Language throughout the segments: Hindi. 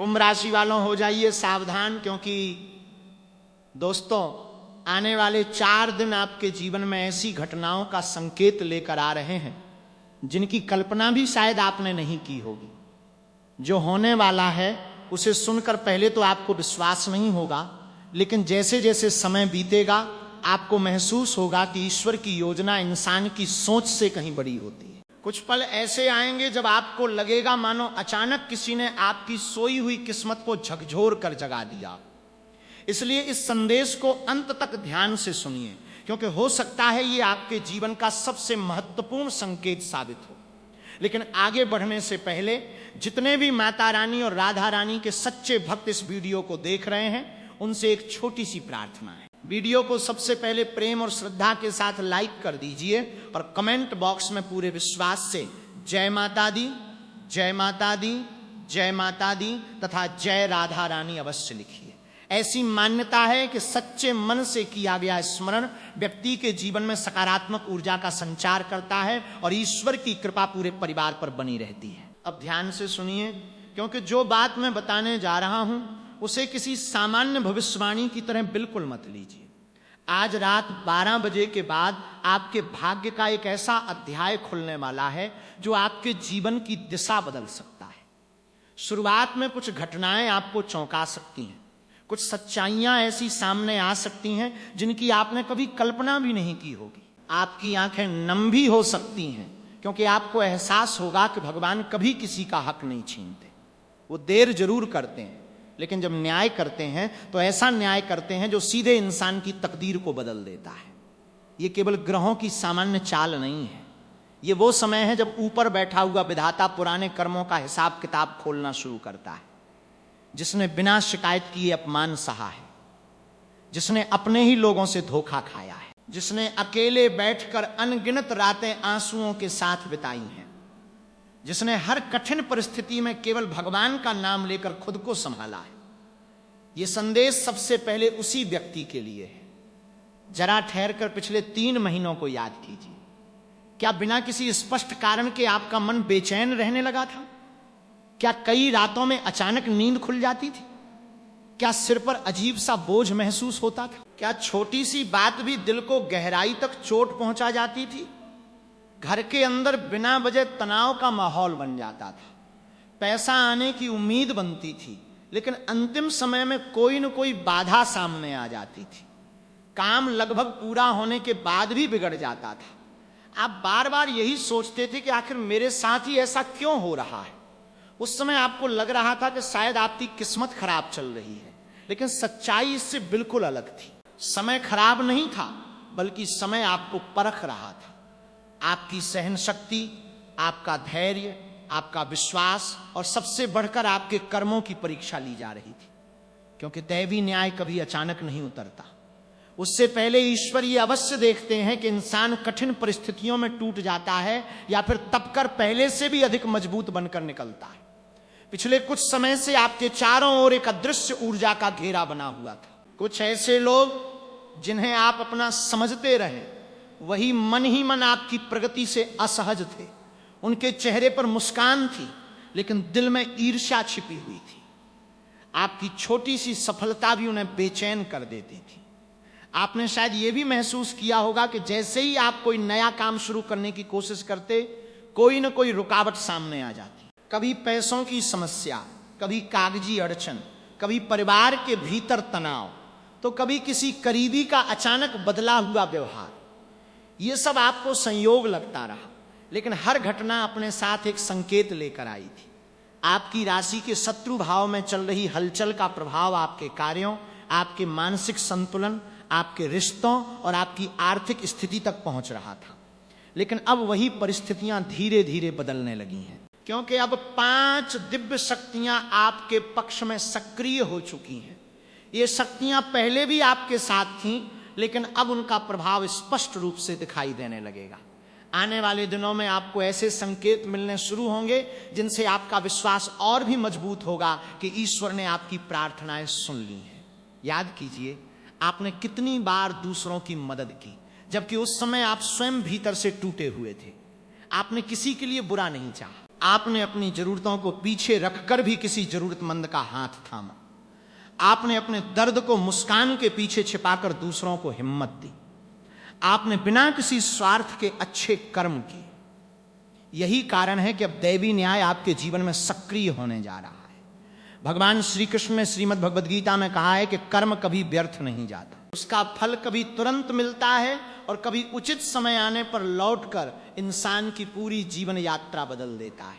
कुंभ राशि वालों हो जाइए सावधान, क्योंकि दोस्तों आने वाले 4 दिन आपके जीवन में ऐसी घटनाओं का संकेत लेकर आ रहे हैं जिनकी कल्पना भी शायद आपने नहीं की होगी। जो होने वाला है उसे सुनकर पहले तो आपको विश्वास नहीं होगा, लेकिन जैसे जैसे समय बीतेगा आपको महसूस होगा कि ईश्वर की योजना इंसान की सोच से कहीं बड़ी होती है। कुछ पल ऐसे आएंगे जब आपको लगेगा मानो अचानक किसी ने आपकी सोई हुई किस्मत को झकझोर कर जगा दिया। इसलिए इस संदेश को अंत तक ध्यान से सुनिए, क्योंकि हो सकता है ये आपके जीवन का सबसे महत्वपूर्ण संकेत साबित हो। लेकिन आगे बढ़ने से पहले जितने भी माता रानी और राधा रानी के सच्चे भक्त इस वीडियो को देख रहे हैं उनसे एक छोटी सी प्रार्थना है। वीडियो को सबसे पहले प्रेम और श्रद्धा के साथ लाइक कर दीजिए और कमेंट बॉक्स में पूरे विश्वास से जय माता दी, जय माता दी, जय माता दी तथा जय राधा रानी अवश्य लिखिए। ऐसी मान्यता है कि सच्चे मन से किया गया स्मरण व्यक्ति के जीवन में सकारात्मक ऊर्जा का संचार करता है और ईश्वर की कृपा पूरे परिवार पर बनी रहती है। अब ध्यान से सुनिए, क्योंकि जो बात मैं बताने जा रहा हूं उसे किसी सामान्य भविष्यवाणी की तरह बिल्कुल मत लीजिए। आज रात 12 बजे के बाद आपके भाग्य का एक ऐसा अध्याय खुलने वाला है जो आपके जीवन की दिशा बदल सकता है। शुरुआत में कुछ घटनाएं आपको चौंका सकती हैं, कुछ सच्चाइयां ऐसी सामने आ सकती हैं जिनकी आपने कभी कल्पना भी नहीं की होगी। आपकी आंखें नम भी हो सकती हैं, क्योंकि आपको एहसास होगा कि भगवान कभी किसी का हक नहीं छीनते। वो देर जरूर करते हैं, लेकिन जब न्याय करते हैं तो ऐसा न्याय करते हैं जो सीधे इंसान की तकदीर को बदल देता है। ये केवल ग्रहों की सामान्य चाल नहीं है, ये वो समय है जब ऊपर बैठा हुआ विधाता पुराने कर्मों का हिसाब किताब खोलना शुरू करता है। जिसने बिना शिकायत किए अपमान सहा है, जिसने अपने ही लोगों से धोखा खाया है, जिसने अकेले बैठकर अनगिनत रातें आंसुओं के साथ बिताई हैं, जिसने हर कठिन परिस्थिति में केवल भगवान का नाम लेकर खुद को संभाला है। यह संदेश सबसे पहले उसी व्यक्ति के लिए है। जरा ठहरकर पिछले 3 महीनों को याद कीजिए। क्या बिना किसी स्पष्ट कारण के आपका मन बेचैन रहने लगा था? क्या कई रातों में अचानक नींद खुल जाती थी? क्या सिर पर अजीब सा बोझ महसूस होता था? क्या छोटी सी बात भी दिल को गहराई तक चोट पहुंचा जाती थी? घर के अंदर बिना वजह तनाव का माहौल बन जाता था। पैसा आने की उम्मीद बनती थी, लेकिन अंतिम समय में कोई न कोई बाधा सामने आ जाती थी। काम लगभग पूरा होने के बाद भी बिगड़ जाता था। आप बार बार यही सोचते थे कि आखिर मेरे साथ ही ऐसा क्यों हो रहा है। उस समय आपको लग रहा था कि शायद आपकी किस्मत खराब चल रही है, लेकिन सच्चाई इससे बिल्कुल अलग थी। समय खराब नहीं था, बल्कि समय आपको परख रहा था। आपकी सहन शक्ति, आपका धैर्य, आपका विश्वास और सबसे बढ़कर आपके कर्मों की परीक्षा ली जा रही थी, क्योंकि दैवी न्याय कभी अचानक नहीं उतरता। उससे पहले ईश्वर ये अवश्य देखते हैं कि इंसान कठिन परिस्थितियों में टूट जाता है या फिर तपकर पहले से भी अधिक मजबूत बनकर निकलता है। पिछले कुछ समय से आपके चारों ओर एक अदृश्य ऊर्जा का घेरा बना हुआ था। कुछ ऐसे लोग जिन्हें आप अपना समझते रहे, वही मन ही मन आपकी प्रगति से असहज थे। उनके चेहरे पर मुस्कान थी, लेकिन दिल में ईर्ष्या छिपी हुई थी। आपकी छोटी सी सफलता भी उन्हें बेचैन कर देती थी। आपने शायद यह भी महसूस किया होगा कि जैसे ही आप कोई नया काम शुरू करने की कोशिश करते, कोई न कोई रुकावट सामने आ जाती। कभी पैसों की समस्या, कभी कागजी अड़चन, कभी परिवार के भीतर तनाव, तो कभी किसी करीबी का अचानक बदला हुआ व्यवहार। यह सब आपको संयोग लगता रहा, लेकिन हर घटना अपने साथ एक संकेत लेकर आई थी। आपकी राशि के शत्रु भाव में चल रही हलचल का प्रभाव आपके कार्यों, आपके मानसिक संतुलन, आपके रिश्तों और आपकी आर्थिक स्थिति तक पहुंच रहा था। लेकिन अब वही परिस्थितियां धीरे धीरे बदलने लगी हैं, क्योंकि अब 5 दिव्य शक्तियां आपके पक्ष में सक्रिय हो चुकी हैं। ये शक्तियां पहले भी आपके साथ थीं, लेकिन अब उनका प्रभाव स्पष्ट रूप से दिखाई देने लगेगा। आने वाले दिनों में आपको ऐसे संकेत मिलने शुरू होंगे जिनसे आपका विश्वास और भी मजबूत होगा कि ईश्वर ने आपकी प्रार्थनाएं सुन ली हैं। याद कीजिए, आपने कितनी बार दूसरों की मदद की, जबकि उस समय आप स्वयं भीतर से टूटे हुए थे। आपने किसी के लिए बुरा नहीं चाहा। आपने अपनी जरूरतों को पीछे रखकर भी किसी जरूरतमंद का हाथ थामा। आपने अपने दर्द को मुस्कान के पीछे छिपाकर दूसरों को हिम्मत दी। आपने बिना किसी स्वार्थ के अच्छे कर्म किए। यही कारण है कि अब दैवी न्याय आपके जीवन में सक्रिय होने जा रहा है। भगवान श्री कृष्ण ने श्रीमद् भगवद गीता में कहा है कि कर्म कभी व्यर्थ नहीं जाता, उसका फल कभी तुरंत मिलता है और कभी उचित समय आने पर लौटकर इंसान की पूरी जीवन यात्रा बदल देता है।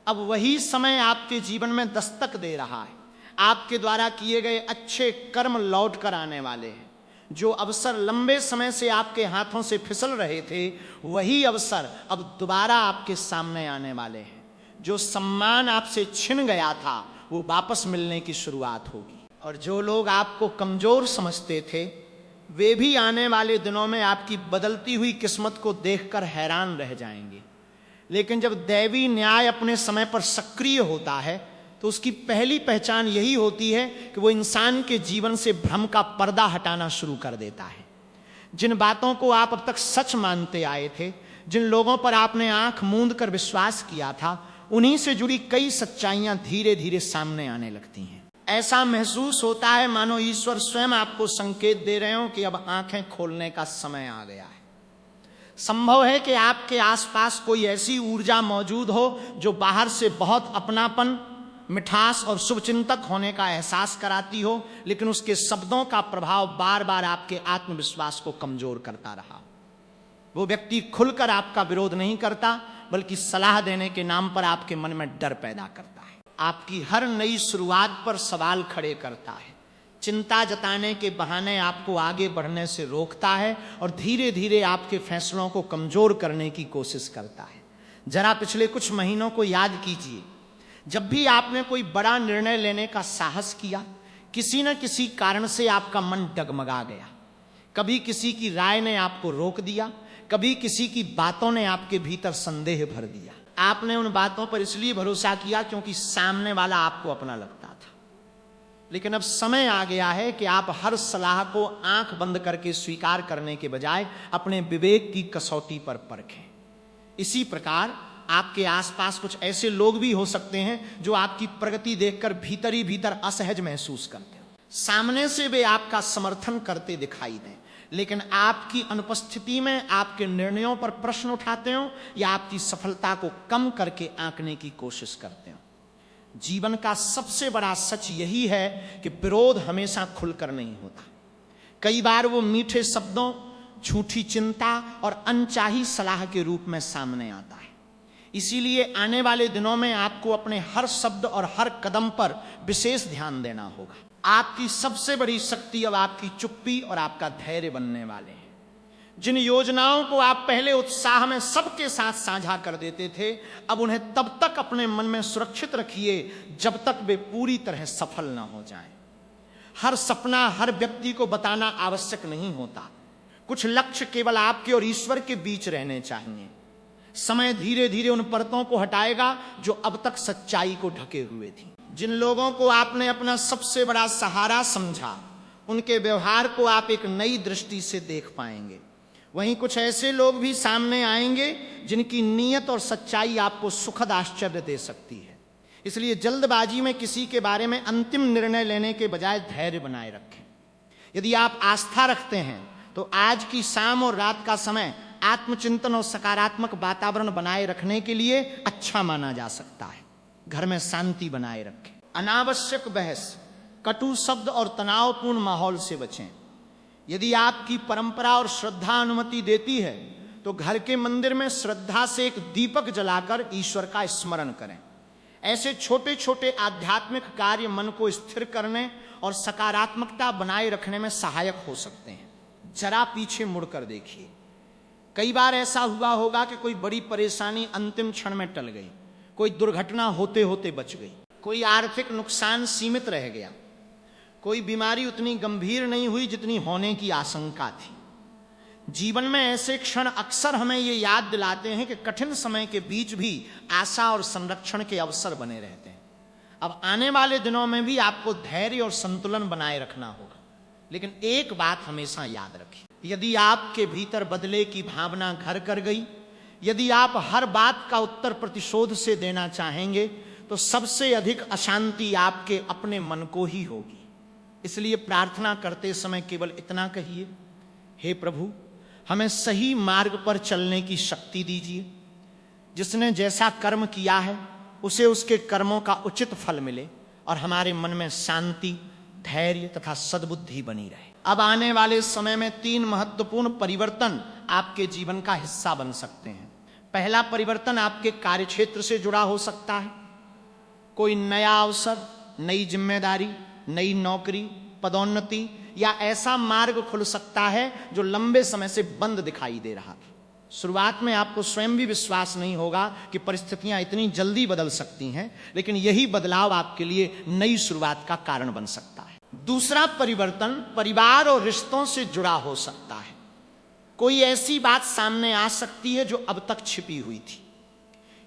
अब वही समय आपके जीवन में दस्तक दे रहा है। आपके द्वारा किए गए अच्छे कर्म लौट कर आने वाले हैं। जो अवसर लंबे समय से आपके हाथों से फिसल रहे थे, वही अवसर अब दोबारा आपके सामने आने वाले हैं। जो सम्मान आपसे छिन गया था, वो वापस मिलने की शुरुआत होगी। और जो लोग आपको कमजोर समझते थे, वे भी आने वाले दिनों में आपकी बदलती हुई किस्मत को देखकर हैरान रह जाएंगे। लेकिन जब दैवी न्याय अपने समय पर सक्रिय होता है, तो उसकी पहली पहचान यही होती है कि वो इंसान के जीवन से भ्रम का पर्दा हटाना शुरू कर देता है। जिन बातों को आप अब तक सच मानते आए थे, जिन लोगों पर आपने आंख मूंद कर विश्वास किया था, उन्हीं से जुड़ी कई सच्चाइयां धीरे धीरे सामने आने लगती हैं। ऐसा महसूस होता है मानो ईश्वर स्वयं आपको संकेत दे रहे हो कि अब आंखें खोलने का समय आ गया है। संभव है कि आपके आसपास कोई ऐसी ऊर्जा मौजूद हो जो बाहर से बहुत अपनापन, मिठास और शुभचिंतक होने का एहसास कराती हो, लेकिन उसके शब्दों का प्रभाव बार बार आपके आत्मविश्वास को कमजोर करता रहा। वो व्यक्ति खुलकर आपका विरोध नहीं करता, बल्कि सलाह देने के नाम पर आपके मन में डर पैदा करता है। आपकी हर नई शुरुआत पर सवाल खड़े करता है, चिंता जताने के बहाने आपको आगे बढ़ने से रोकता है और धीरे धीरे आपके फैसलों को कमजोर करने की कोशिश करता है। जरा पिछले कुछ महीनों को याद कीजिए। जब भी आपने कोई बड़ा निर्णय लेने का साहस किया, किसी न किसी कारण से आपका मन डगमगा गया। कभी किसी की राय ने आपको रोक दिया, कभी किसी की बातों ने आपके भीतर संदेह भर दिया। आपने उन बातों पर इसलिए भरोसा किया क्योंकि सामने वाला आपको अपना लगता था। लेकिन अब समय आ गया है कि आप हर सलाह को आंख बंद करके स्वीकार करने के बजाय अपने विवेक की कसौटी पर परखें। इसी प्रकार आपके आसपास कुछ ऐसे लोग भी हो सकते हैं जो आपकी प्रगति देखकर भीतर ही भीतर असहज महसूस करते हैं। सामने से वे आपका समर्थन करते दिखाई दें, लेकिन आपकी अनुपस्थिति में आपके निर्णयों पर प्रश्न उठाते हो या आपकी सफलता को कम करके आंकने की कोशिश करते हो। जीवन का सबसे बड़ा सच यही है कि विरोध हमेशा खुलकर नहीं होता। कई बार वो मीठे शब्दों, झूठी चिंता और अनचाही सलाह के रूप में सामने आता है। इसीलिए आने वाले दिनों में आपको अपने हर शब्द और हर कदम पर विशेष ध्यान देना होगा। आपकी सबसे बड़ी शक्ति अब आपकी चुप्पी और आपका धैर्य बनने वाले हैं। जिन योजनाओं को आप पहले उत्साह में सबके साथ साझा कर देते थे, अब उन्हें तब तक अपने मन में सुरक्षित रखिए जब तक वे पूरी तरह सफल न हो जाएं। हर सपना हर व्यक्ति को बताना आवश्यक नहीं होता। कुछ लक्ष्य केवल आपके और ईश्वर के बीच रहने चाहिए। समय धीरे धीरे उन परतों को हटाएगा जो अब तक सच्चाई को ढके हुए थी। जिन लोगों को आपने अपना सबसे बड़ा सहारा समझा, उनके व्यवहार को आप एक नई दृष्टि से देख पाएंगे। वहीं कुछ ऐसे लोग भी सामने आएंगे जिनकी नीयत और सच्चाई आपको सुखद आश्चर्य दे सकती है। इसलिए जल्दबाजी में किसी के बारे में अंतिम निर्णय लेने के बजाय धैर्य बनाए रखें। यदि आप आस्था रखते हैं तो आज की शाम और रात का समय आत्मचिंतन और सकारात्मक वातावरण बनाए रखने के लिए अच्छा माना जा सकता है। घर में शांति बनाए रखें। अनावश्यक बहस, कटु शब्द और तनावपूर्ण माहौल से बचें। यदि आपकी परंपरा और श्रद्धा अनुमति देती है तो घर के मंदिर में श्रद्धा से एक दीपक जलाकर ईश्वर का स्मरण करें। ऐसे छोटे छोटे आध्यात्मिक कार्य मन को स्थिर करने और सकारात्मकता बनाए रखने में सहायक हो सकते हैं। जरा पीछे मुड़कर देखिए। कई बार ऐसा हुआ होगा कि कोई बड़ी परेशानी अंतिम क्षण में टल गई, कोई दुर्घटना होते होते बच गई, कोई आर्थिक नुकसान सीमित रह गया, कोई बीमारी उतनी गंभीर नहीं हुई जितनी होने की आशंका थी। जीवन में ऐसे क्षण अक्सर हमें ये याद दिलाते हैं कि कठिन समय के बीच भी आशा और संरक्षण के अवसर बने रहते हैं। अब आने वाले दिनों में भी आपको धैर्य और संतुलन बनाए रखना होगा। लेकिन एक बात हमेशा याद रखिए, यदि आपके भीतर बदले की भावना घर कर गई, यदि आप हर बात का उत्तर प्रतिशोध से देना चाहेंगे तो सबसे अधिक अशांति आपके अपने मन को ही होगी। इसलिए प्रार्थना करते समय केवल इतना कहिए, हे प्रभु, हमें सही मार्ग पर चलने की शक्ति दीजिए। जिसने जैसा कर्म किया है उसे उसके कर्मों का उचित फल मिले और हमारे मन में शांति, धैर्य तथा सद्बुद्धि बनी रहे। अब आने वाले समय में 3 महत्वपूर्ण परिवर्तन आपके जीवन का हिस्सा बन सकते हैं। पहला परिवर्तन आपके कार्यक्षेत्र से जुड़ा हो सकता है। कोई नया अवसर, नई जिम्मेदारी, नई नौकरी, पदोन्नति या ऐसा मार्ग खुल सकता है जो लंबे समय से बंद दिखाई दे रहा था। शुरुआत में आपको स्वयं भी विश्वास नहीं होगा कि परिस्थितियां इतनी जल्दी बदल सकती हैं, लेकिन यही बदलाव आपके लिए नई शुरुआत का कारण बन सकता है। दूसरा परिवर्तन परिवार और रिश्तों से जुड़ा हो सकता है। कोई ऐसी बात सामने आ सकती है जो अब तक छिपी हुई थी।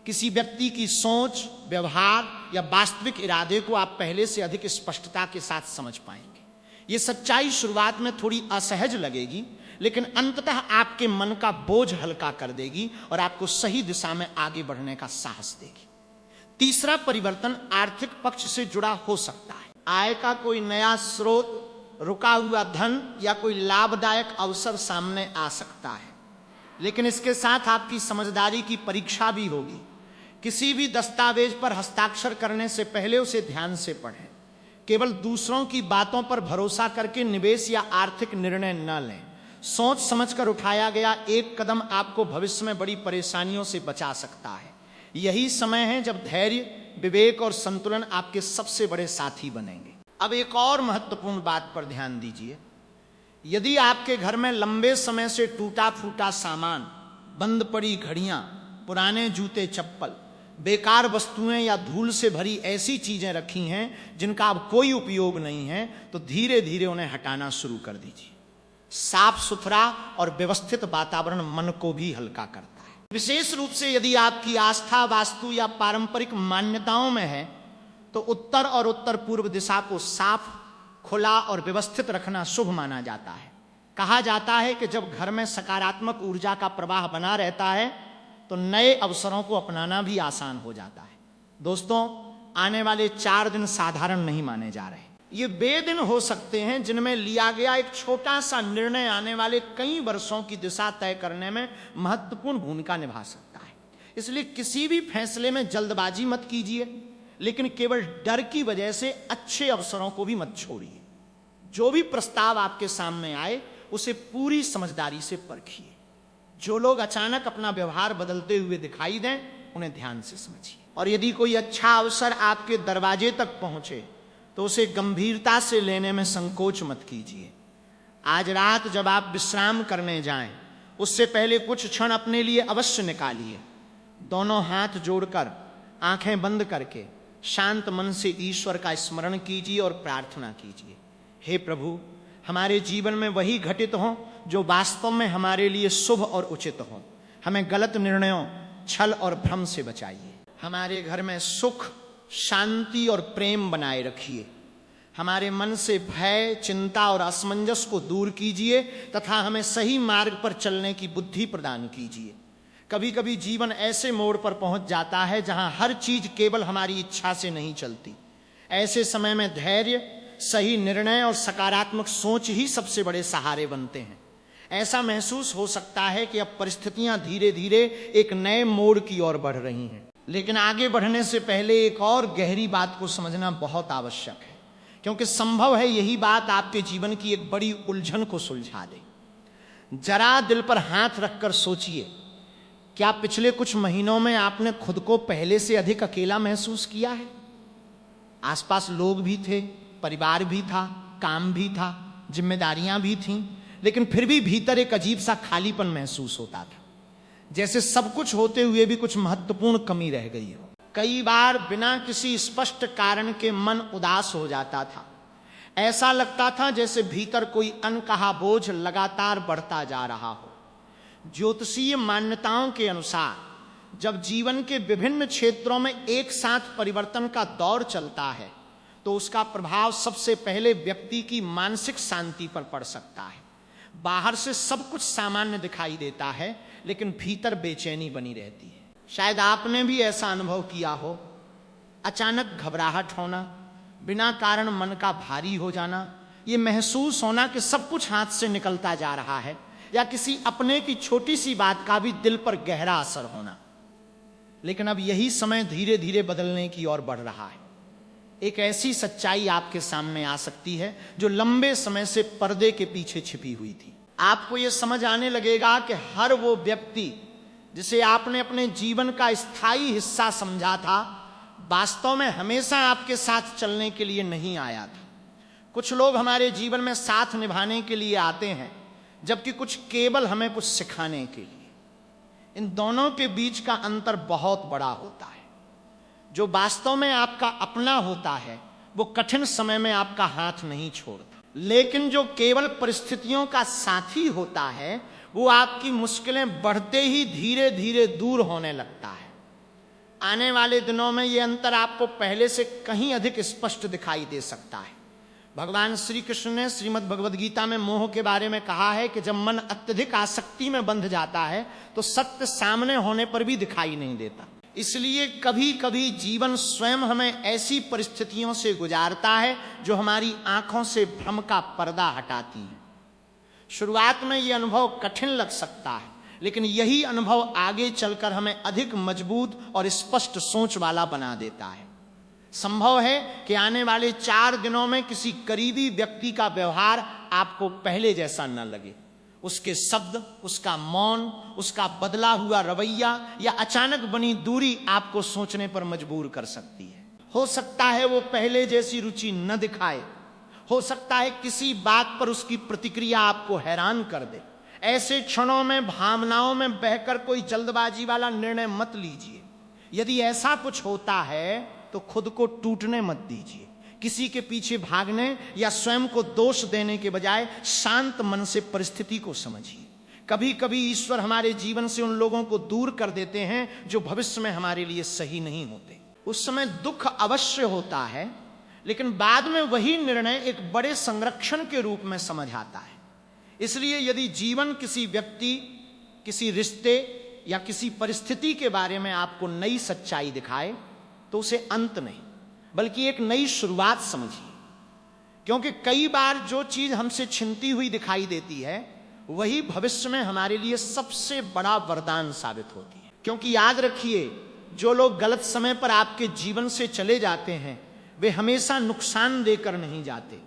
किसी व्यक्ति की सोच, व्यवहार या वास्तविक इरादे को आप पहले से अधिक स्पष्टता के साथ समझ पाएंगे। ये सच्चाई शुरुआत में थोड़ी असहज लगेगी, लेकिन अंततः आपके मन का बोझ हल्का कर देगी और आपको सही दिशा में आगे बढ़ने का साहस देगी। तीसरा परिवर्तन आर्थिक पक्ष से जुड़ा हो सकता है। आय का कोई नया स्रोत, रुका हुआ धन या कोई लाभदायक अवसर सामने आ सकता है, लेकिन इसके साथ आपकी समझदारी की परीक्षा भी होगी। किसी भी दस्तावेज पर हस्ताक्षर करने से पहले उसे ध्यान से पढ़ें। केवल दूसरों की बातों पर भरोसा करके निवेश या आर्थिक निर्णय न लें। सोच समझकर उठाया गया एक कदम आपको भविष्य में बड़ी परेशानियों से बचा सकता है। यही समय है जब धैर्य, विवेक और संतुलन आपके सबसे बड़े साथी बनेंगे। अब एक और महत्वपूर्ण बात पर ध्यान दीजिए। यदि आपके घर में लंबे समय से टूटा फूटा सामान, बंद पड़ी घड़ियां, पुराने जूते चप्पल, बेकार वस्तुएं या धूल से भरी ऐसी चीजें रखी हैं जिनका अब कोई उपयोग नहीं है, तो धीरे धीरे उन्हें हटाना शुरू कर दीजिए। साफ सुथरा और व्यवस्थित वातावरण मन को भी हल्का करता है। विशेष रूप से यदि आपकी आस्था वास्तु या पारंपरिक मान्यताओं में है तो उत्तर और उत्तर पूर्व दिशा को साफ, खुला और व्यवस्थित रखना शुभ माना जाता है। कहा जाता है कि जब घर में सकारात्मक ऊर्जा का प्रवाह बना रहता है तो नए अवसरों को अपनाना भी आसान हो जाता है। दोस्तों, आने वाले 4 दिन साधारण नहीं माने जा रहे। ये वे दिन हो सकते हैं जिनमें लिया गया एक छोटा सा निर्णय आने वाले कई वर्षों की दिशा तय करने में महत्वपूर्ण भूमिका निभा सकता है। इसलिए किसी भी फैसले में जल्दबाजी मत कीजिए, लेकिन केवल डर की वजह से अच्छे अवसरों को भी मत छोड़िए। जो भी प्रस्ताव आपके सामने आए उसे पूरी समझदारी से परखिए। जो लोग अचानक अपना व्यवहार बदलते हुए दिखाई दें उन्हें ध्यान से समझिए। और यदि कोई अच्छा अवसर आपके दरवाजे तक पहुंचे तो उसे गंभीरता से लेने में संकोच मत कीजिए। आज रात जब आप विश्राम करने जाएं, उससे पहले कुछ क्षण अपने लिए अवश्य निकालिए। दोनों हाथ जोड़कर, आंखें बंद करके शांत मन से ईश्वर का स्मरण कीजिए और प्रार्थना कीजिए, हे प्रभु, हमारे जीवन में वही घटित हो जो वास्तव में हमारे लिए शुभ और उचित हो। हमें गलत निर्णयों, छल और भ्रम से बचाइए। हमारे घर में सुख, शांति और प्रेम बनाए रखिए। हमारे मन से भय, चिंता और असमंजस को दूर कीजिए तथा हमें सही मार्ग पर चलने की बुद्धि प्रदान कीजिए। कभी कभी जीवन ऐसे मोड़ पर पहुंच जाता है जहां हर चीज केवल हमारी इच्छा से नहीं चलती। ऐसे समय में धैर्य, सही निर्णय और सकारात्मक सोच ही सबसे बड़े सहारे बनते हैं। ऐसा महसूस हो सकता है कि अब परिस्थितियां धीरे धीरे एक नए मोड़ की ओर बढ़ रही हैं, लेकिन आगे बढ़ने से पहले एक और गहरी बात को समझना बहुत आवश्यक है, क्योंकि संभव है यही बात आपके जीवन की एक बड़ी उलझन को सुलझा दे। जरा दिल पर हाथ रखकर सोचिए, क्या पिछले कुछ महीनों में आपने खुद को पहले से अधिक अकेला महसूस किया है? आसपास लोग भी थे, परिवार भी था, काम भी था, जिम्मेदारियां भी थीं, लेकिन फिर भी भीतर एक अजीब सा खालीपन महसूस होता था, जैसे सब कुछ होते हुए भी कुछ महत्वपूर्ण कमी रह गई हो। कई बार बिना किसी स्पष्ट कारण के मन उदास हो जाता था। ऐसा लगता था जैसे भीतर कोई अनकहा बोझ लगातार बढ़ता जा रहा हो। ज्योतिषीय मान्यताओं के अनुसार जब जीवन के विभिन्न क्षेत्रों में एक साथ परिवर्तन का दौर चलता है तो उसका प्रभाव सबसे पहले व्यक्ति की मानसिक शांति पर पड़ सकता है। बाहर से सब कुछ सामान्य दिखाई देता है, लेकिन भीतर बेचैनी बनी रहती है। शायद आपने भी ऐसा अनुभव किया हो, अचानक घबराहट होना, बिना कारण मन का भारी हो जाना, ये महसूस होना कि सब कुछ हाथ से निकलता जा रहा है, या किसी अपने की छोटी सी बात का भी दिल पर गहरा असर होना। लेकिन अब यही समय धीरे धीरे बदलने की ओर बढ़ रहा है। एक ऐसी सच्चाई आपके सामने आ सकती है जो लंबे समय से पर्दे के पीछे छिपी हुई थी। आपको यह समझ आने लगेगा कि हर वो व्यक्ति जिसे आपने अपने जीवन का स्थायी हिस्सा समझा था, वास्तव में हमेशा आपके साथ चलने के लिए नहीं आया था। कुछ लोग हमारे जीवन में साथ निभाने के लिए आते हैं, जबकि कुछ केवल हमें कुछ सिखाने के लिए। इन दोनों के बीच का अंतर बहुत बड़ा होता है। जो वास्तव में आपका अपना होता है, वो कठिन समय में आपका हाथ नहीं छोड़ता, लेकिन जो केवल परिस्थितियों का साथी होता है, वो आपकी मुश्किलें बढ़ते ही धीरे धीरे दूर होने लगता है। आने वाले दिनों में ये अंतर आपको पहले से कहीं अधिक स्पष्ट दिखाई दे सकता है। भगवान श्री कृष्ण ने श्रीमद् भगवद गीता में मोह के बारे में कहा है कि जब मन अत्यधिक आसक्ति में बंध जाता है तो सत्य सामने होने पर भी दिखाई नहीं देता। इसलिए कभी कभी जीवन स्वयं हमें ऐसी परिस्थितियों से गुजारता है जो हमारी आंखों से भ्रम का पर्दा हटाती हैं। शुरुआत में यह अनुभव कठिन लग सकता है, लेकिन यही अनुभव आगे चलकर हमें अधिक मजबूत और स्पष्ट सोच वाला बना देता है। संभव है कि आने वाले 4 दिनों में किसी करीबी व्यक्ति का व्यवहार आपको पहले जैसा न लगे। उसके शब्द, उसका मौन, उसका बदला हुआ रवैया या अचानक बनी दूरी आपको सोचने पर मजबूर कर सकती है। हो सकता है वो पहले जैसी रुचि न दिखाए, हो सकता है किसी बात पर उसकी प्रतिक्रिया आपको हैरान कर दे। ऐसे क्षणों में भावनाओं में बहकर कोई जल्दबाजी वाला निर्णय मत लीजिए। यदि ऐसा कुछ होता है तो खुद को टूटने मत दीजिए। किसी के पीछे भागने या स्वयं को दोष देने के बजाय शांत मन से परिस्थिति को समझिए। कभी कभी ईश्वर हमारे जीवन से उन लोगों को दूर कर देते हैं जो भविष्य में हमारे लिए सही नहीं होते। उस समय दुख अवश्य होता है, लेकिन बाद में वही निर्णय एक बड़े संरक्षण के रूप में समझ आता है। इसलिए यदि जीवन किसी व्यक्ति, किसी रिश्ते या किसी परिस्थिति के बारे में आपको नई सच्चाई दिखाए, तो उसे अंत नहीं बल्कि एक नई शुरुआत समझिए। क्योंकि कई बार जो चीज हमसे छिनती हुई दिखाई देती है, वही भविष्य में हमारे लिए सबसे बड़ा वरदान साबित होती है। क्योंकि याद रखिए, जो लोग गलत समय पर आपके जीवन से चले जाते हैं, वे हमेशा नुकसान देकर नहीं जाते।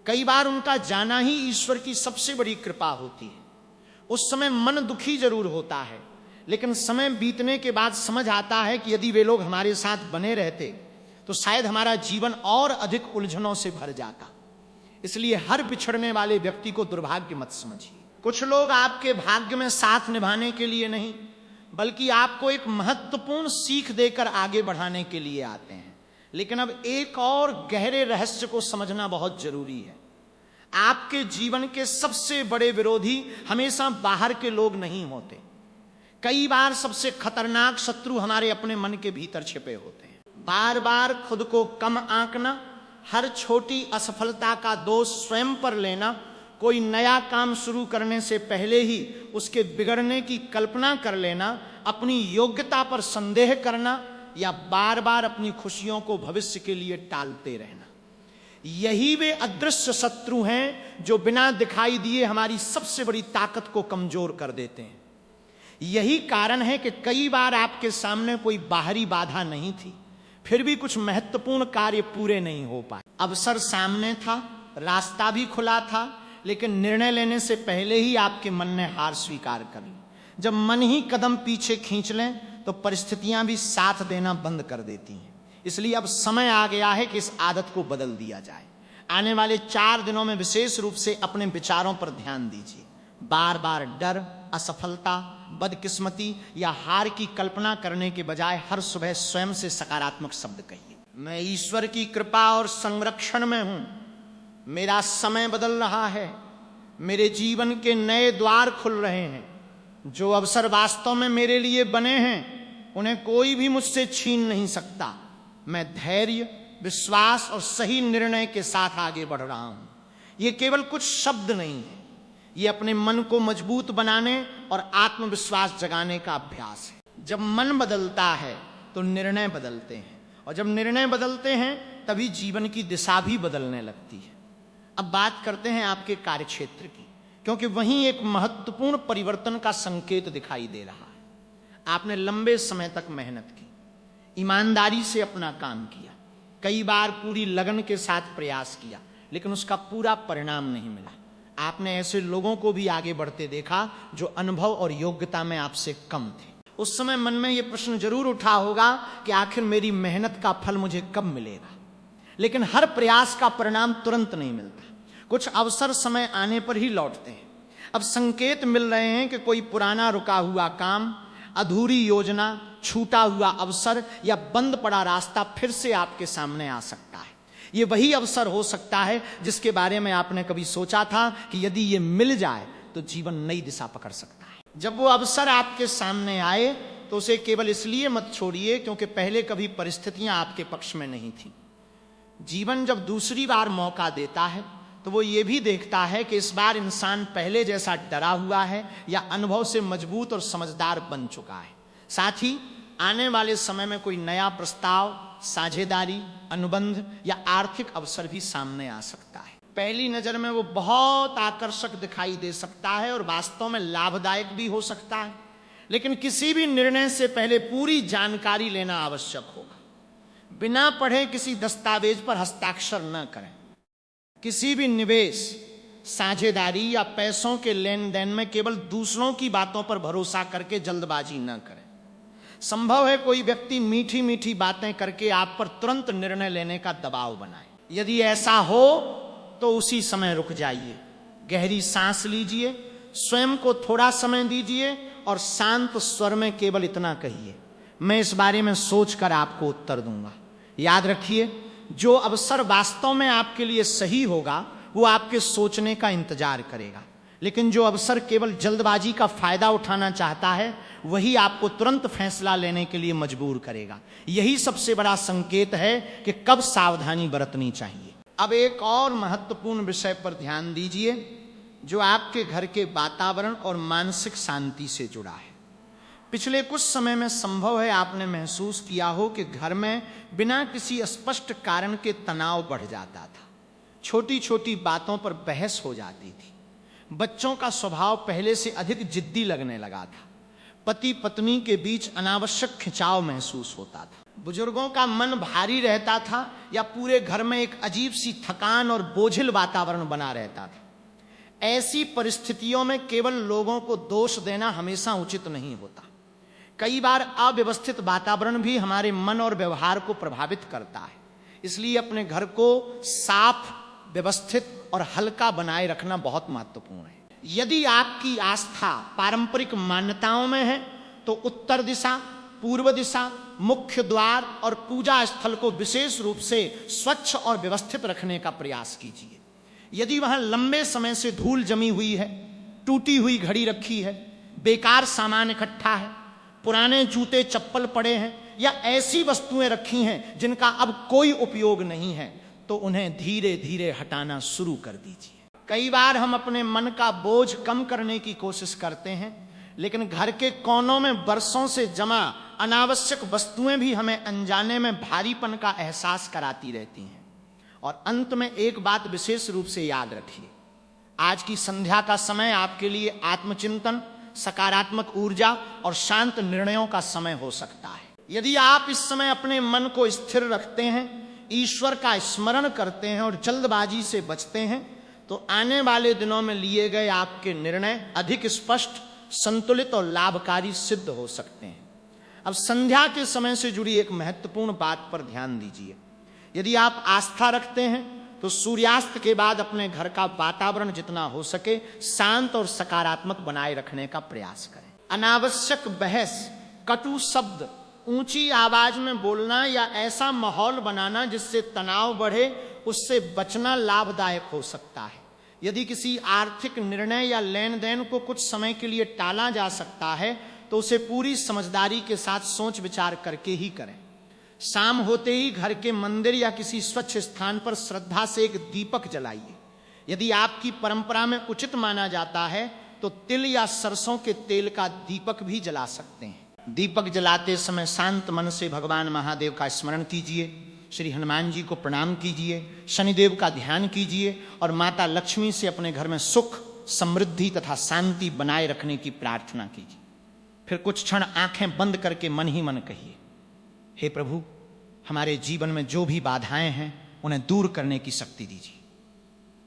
कई बार उनका जाना ही ईश्वर की सबसे बड़ी कृपा होती है। उस समय मन दुखी जरूर होता है, लेकिन समय बीतने के बाद समझ आता है कि यदि वे लोग हमारे साथ बने रहते तो शायद हमारा जीवन और अधिक उलझनों से भर जाता। इसलिए हर बिछड़ने वाले व्यक्ति को दुर्भाग्य मत समझिए। कुछ लोग आपके भाग्य में साथ निभाने के लिए नहीं, बल्कि आपको एक महत्वपूर्ण सीख देकर आगे बढ़ाने के लिए आते हैं। लेकिन अब एक और गहरे रहस्य को समझना बहुत जरूरी है। आपके जीवन के सबसे बड़े विरोधी हमेशा बाहर के लोग नहीं होते। कई बार सबसे खतरनाक शत्रु हमारे अपने मन के भीतर छिपे होते हैं। बार बार खुद को कम आंकना, हर छोटी असफलता का दोष स्वयं पर लेना, कोई नया काम शुरू करने से पहले ही उसके बिगड़ने की कल्पना कर लेना, अपनी योग्यता पर संदेह करना या बार बार अपनी खुशियों को भविष्य के लिए टालते रहना, यही वे अदृश्य शत्रु हैं जो बिना दिखाई दिए हमारी सबसे बड़ी ताकत को कमजोर कर देते हैं। यही कारण है कि कई बार आपके सामने कोई बाहरी बाधा नहीं थी, फिर भी कुछ महत्वपूर्ण कार्य पूरे नहीं हो पाए। अवसर सामने था, रास्ता भी खुला था, लेकिन निर्णय लेने से पहले ही आपके मन ने हार स्वीकार कर ली। जब मन ही कदम पीछे खींच लें तो परिस्थितियां भी साथ देना बंद कर देती हैं। इसलिए अब समय आ गया है कि इस आदत को बदल दिया जाए। आने वाले 4 दिनों में विशेष रूप से अपने विचारों पर ध्यान दीजिए। बार बार डर, असफलता, बदकिस्मती या हार की कल्पना करने के बजाय हर सुबह स्वयं से सकारात्मक शब्द कहिए। मैं ईश्वर की कृपा और संरक्षण में हूं, मेरा समय बदल रहा है, मेरे जीवन के नए द्वार खुल रहे हैं। जो अवसर वास्तव में मेरे लिए बने हैं, उन्हें कोई भी मुझसे छीन नहीं सकता। मैं धैर्य, विश्वास और सही निर्णय के साथ आगे बढ़ रहा हूं। ये केवल कुछ शब्द नहीं है, ये अपने मन को मजबूत बनाने और आत्मविश्वास जगाने का अभ्यास है। जब मन बदलता है तो निर्णय बदलते हैं, और जब निर्णय बदलते हैं तभी जीवन की दिशा भी बदलने लगती है। अब बात करते हैं आपके कार्यक्षेत्र की, क्योंकि वहीं एक महत्वपूर्ण परिवर्तन का संकेत दिखाई दे रहा है। आपने लंबे समय तक मेहनत की, ईमानदारी से अपना काम किया, कई बार पूरी लगन के साथ प्रयास किया, लेकिन उसका पूरा परिणाम नहीं मिला। आपने ऐसे लोगों को भी आगे बढ़ते देखा जो अनुभव और योग्यता में आपसे कम थे। उस समय मन में यह प्रश्न जरूर उठा होगा कि आखिर मेरी मेहनत का फल मुझे कब मिलेगा। लेकिन हर प्रयास का परिणाम तुरंत नहीं मिलता, कुछ अवसर समय आने पर ही लौटते हैं। अब संकेत मिल रहे हैं कि कोई पुराना रुका हुआ काम, अधूरी योजना, छूटा हुआ अवसर या बंद पड़ा रास्ता फिर से आपके सामने आ सकता है। ये वही अवसर हो सकता है जिसके बारे में आपने कभी सोचा था कि यदि ये मिल जाए तो जीवन नई दिशा पकड़ सकता है। जब वो अवसर आपके सामने आए तो उसे केवल इसलिए मत छोड़िए क्योंकि पहले कभी परिस्थितियां आपके पक्ष में नहीं थी। जीवन जब दूसरी बार मौका देता है तो वो ये भी देखता है कि इस बार इंसान पहले जैसा डरा हुआ है या अनुभव से मजबूत और समझदार बन चुका है। साथ ही आने वाले समय में कोई नया प्रस्ताव, साझेदारी, अनुबंध या आर्थिक अवसर भी सामने आ सकता है। पहली नजर में वो बहुत आकर्षक दिखाई दे सकता है और वास्तव में लाभदायक भी हो सकता है, लेकिन किसी भी निर्णय से पहले पूरी जानकारी लेना आवश्यक होगा। बिना पढ़े किसी दस्तावेज पर हस्ताक्षर न करें। किसी भी निवेश, साझेदारी या पैसों के लेन देन में केवल दूसरों की बातों पर भरोसा करके जल्दबाजी न करें। संभव है कोई व्यक्ति मीठी मीठी बातें करके आप पर तुरंत निर्णय लेने का दबाव बनाए। यदि ऐसा हो तो उसी समय रुक जाइए, गहरी सांस लीजिए, स्वयं को थोड़ा समय दीजिए और शांत स्वर में केवल इतना कहिए, मैं इस बारे में सोचकर आपको उत्तर दूंगा। याद रखिए, जो अवसर वास्तव में आपके लिए सही होगा वो आपके सोचने का इंतजार करेगा, लेकिन जो अवसर केवल जल्दबाजी का फायदा उठाना चाहता है वही आपको तुरंत फैसला लेने के लिए मजबूर करेगा। यही सबसे बड़ा संकेत है कि कब सावधानी बरतनी चाहिए। अब एक और महत्वपूर्ण विषय पर ध्यान दीजिए जो आपके घर के वातावरण और मानसिक शांति से जुड़ा है। पिछले कुछ समय में संभव है आपने महसूस किया हो कि घर में बिना किसी स्पष्ट कारण के तनाव बढ़ जाता था, छोटी छोटी बातों पर बहस हो जाती थी, बच्चों का स्वभाव पहले से अधिक जिद्दी लगने लगा था, पति पत्नी के बीच अनावश्यक खिंचाव महसूस होता था, बुजुर्गों का मन भारी रहता था या पूरे घर में एक अजीब सी थकान और बोझिल वातावरण बना रहता था। ऐसी परिस्थितियों में केवल लोगों को दोष देना हमेशा उचित नहीं होता। कई बार अव्यवस्थित वातावरण भी हमारे मन और व्यवहार को प्रभावित करता है। इसलिए अपने घर को साफ, व्यवस्थित और हल्का बनाए रखना बहुत महत्वपूर्ण है। यदि आपकी आस्था पारंपरिक मान्यताओं में है तो उत्तर दिशा, पूर्व दिशा, मुख्य द्वार और पूजा स्थल को विशेष रूप से स्वच्छ और व्यवस्थित रखने का प्रयास कीजिए। यदि वहां लंबे समय से धूल जमी हुई है, टूटी हुई घड़ी रखी है, बेकार सामान इकट्ठा है, पुराने जूते चप्पल पड़े हैं या ऐसी वस्तुएं रखी हैं जिनका अब कोई उपयोग नहीं है, तो उन्हें धीरे धीरे हटाना शुरू कर दीजिए। कई बार हम अपने मन का बोझ कम करने की कोशिश करते हैं, लेकिन घर के कोनों में बरसों से जमा अनावश्यक वस्तुएं भी हमें अनजाने में भारीपन का एहसास कराती रहती हैं। और अंत में एक बात विशेष रूप से याद रखिए, आज की संध्या का समय आपके लिए आत्मचिंतन, सकारात्मक ऊर्जा और शांत निर्णयों का समय हो सकता है। यदि आप इस समय अपने मन को स्थिर रखते हैं, ईश्वर का स्मरण करते हैं और जल्दबाजी से बचते हैं, तो आने वाले दिनों में लिए गए आपके निर्णय अधिक स्पष्ट, संतुलित और लाभकारी सिद्ध हो सकते हैं। अब संध्या के समय से जुड़ी एक महत्वपूर्ण बात पर ध्यान दीजिए। यदि आप आस्था रखते हैं तो सूर्यास्त के बाद अपने घर का वातावरण जितना हो सके शांत और सकारात्मक बनाए रखने का प्रयास करें। अनावश्यक बहस, कटु शब्द, ऊंची आवाज में बोलना या ऐसा माहौल बनाना जिससे तनाव बढ़े, उससे बचना लाभदायक हो सकता है। यदि किसी आर्थिक निर्णय या लेन देन को कुछ समय के लिए टाला जा सकता है तो उसे पूरी समझदारी के साथ सोच विचार करके ही करें। शाम होते ही घर के मंदिर या किसी स्वच्छ स्थान पर श्रद्धा से एक दीपक जलाइए। यदि आपकी परंपरा में उचित माना जाता है तो तिल या सरसों के तेल का दीपक भी जला सकते हैं। दीपक जलाते समय शांत मन से भगवान महादेव का स्मरण कीजिए, श्री हनुमान जी को प्रणाम कीजिए, शनिदेव का ध्यान कीजिए और माता लक्ष्मी से अपने घर में सुख, समृद्धि तथा शांति बनाए रखने की प्रार्थना कीजिए। फिर कुछ क्षण आंखें बंद करके मन ही मन कहिए, हे प्रभु, हमारे जीवन में जो भी बाधाएं हैं उन्हें दूर करने की शक्ति दीजिए,